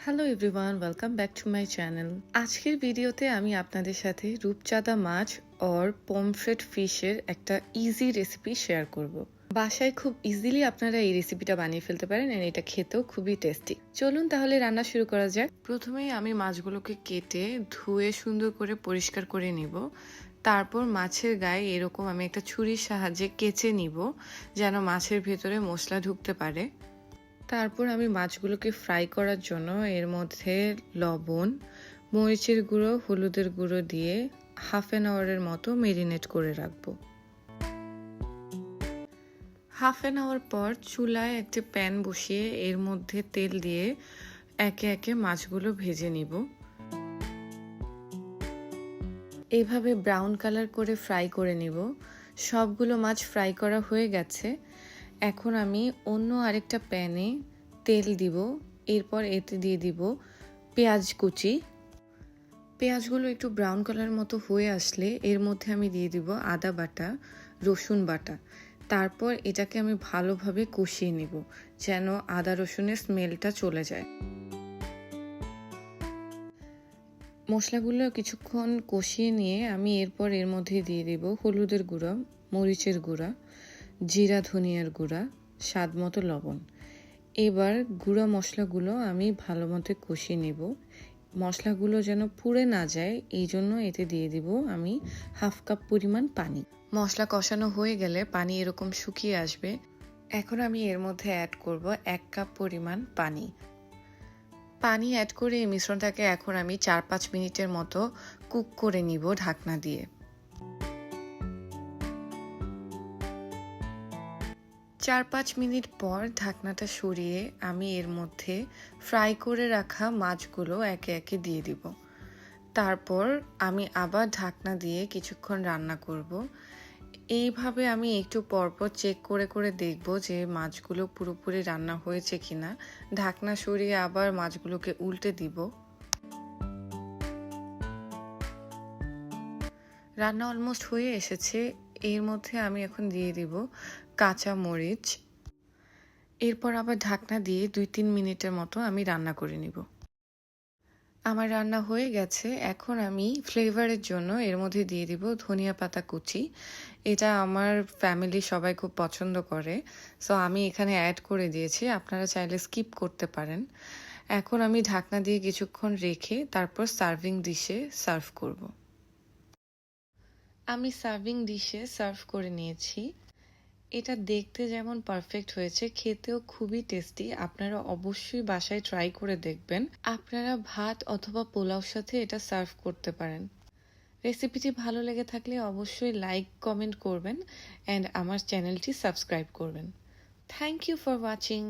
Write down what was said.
Hello everyone, welcome back to my channel. আজকের ভিডিওতে আমি আপনাদের সাথে রূপচাঁদা মাছ অর পমফ্রেট ফিশের একটা ইজি রেসিপি শেয়ার করব। বাসায় খুব ইজিলি আপনারা এই রেসিপিটা বানিয়ে ফেলতে পারেন আর এটা খেতেও খুবই টেস্টি। চলুন তাহলে রান্না শুরু করা যাক। প্রথমেই আমি মাছগুলোকে কেটে ধুয়ে সুন্দর করে পরিষ্কার করে নিব। তারপর মাছের গায়ে এরকম আমি একটা ছুরির সাহায্যে কেচে নিব যেন মাছের ভেতরে মশলা ঢুকতে পারে। তারপর আমি মাছগুলোকে ফ্রাই করার জন্য এর মধ্যে লবণ, মরিচের গুঁড়ো, হলুদের গুঁড়ো দিয়ে হাফ অ্যান আওয়ারের মতো মেরিনেট করে রাখবো। হাফ অ্যান আওয়ার পর চুলায় একটি প্যান বসিয়ে এর মধ্যে তেল দিয়ে একে একে মাছগুলো ভেজে নিব। এইভাবে ব্রাউন কালার করে ফ্রাই করে নিব। সবগুলো মাছ ফ্রাই করা হয়ে গেছে। এখন আমি অন্য আরেকটা প্যানে তেল দিব। এরপর এতে দিয়ে দিব পেঁয়াজ কুচি। পেঁয়াজগুলো একটু ব্রাউন কালার মতো হয়ে আসলে এর মধ্যে আমি দিয়ে দিব আদা বাটা, রসুন বাটা। তারপর এটাকে আমি ভালোভাবে কষিয়ে নিব যেন আদা রসুনের স্মেলটা চলে যায়। মশলাগুলো কিছুক্ষণ কষিয়ে নিয়ে আমি এরপর এর মধ্যে দিয়ে দিব হলুদের গুঁড়া, মরিচের গুঁড়া, জিরা ধনিয়ার গুঁড়া, স্বাদ মতো লবণ। এবার গুঁড়া মশলাগুলো আমি ভালো মতো কষিয়ে নেব। মশলাগুলো যেন পুড়ে না যায় এই জন্য এতে দিয়ে দিব আমি হাফ কাপ পরিমাণ পানি। মশলা কষানো হয়ে গেলে পানি এরকম শুকিয়ে আসবে। এখন আমি এর মধ্যে অ্যাড করব 1 কাপ পরিমাণ পানি। পানি অ্যাড করে এই মিশ্রণটাকে এখন আমি 4-5 মিনিটের মতো কুক করে নিব ঢাকনা দিয়ে। 4-5 মিনিট পর ঢাকনাটা সরিয়ে আমি এর মধ্যে ফ্রাই করে রাখা মাছগুলো একে একে দিয়ে দিব। তারপর আমি আবার ঢাকনা দিয়ে কিছুক্ষণ রান্না করব। এইভাবে আমি একটু পরপর চেক করে করে দেখব যে মাছগুলো পুরোপুরি রান্না হয়েছে কিনা। ঢাকনা সরিয়ে আবার মাছগুলোকে উল্টে দিব। রান্না অলমোস্ট হয়ে এসেছে। এর মধ্যে আমি এখন দিয়ে দিব কাঁচা মরিচ। এরপর আবার ঢাকনা দিয়ে 2-3 মিনিটের মতো আমি রান্না করে নিব। আমার রান্না হয়ে গেছে। এখন আমি ফ্লেভারের জন্য এর মধ্যে দিয়ে দিব ধনিয়া পাতা কুচি। এটা আমার ফ্যামিলি সবাই খুব পছন্দ করে, সো আমি এখানে অ্যাড করে দিয়েছি। আপনারা চাইলে স্কিপ করতে পারেন। এখন আমি ঢাকনা দিয়ে কিছুক্ষণ রেখে তারপর সার্ভিং ডিশে সার্ভ করব। আমি সার্ভিং ডিশে সার্ভ করে নিয়েছি। এটা দেখতে যেমন পারফেক্ট হয়েছে, খেতেও খুবই টেস্টি। আপনারা অবশ্যই বাসায় ট্রাই করে দেখবেন। আপনারা ভাত অথবা পোলাওর সাথে এটা সার্ভ করতে পারেন। রেসিপিটি ভালো লেগে থাকলে অবশ্যই লাইক, কমেন্ট করবেন অ্যান্ড আমার চ্যানেলটি সাবস্ক্রাইব করবেন। Thank you for watching.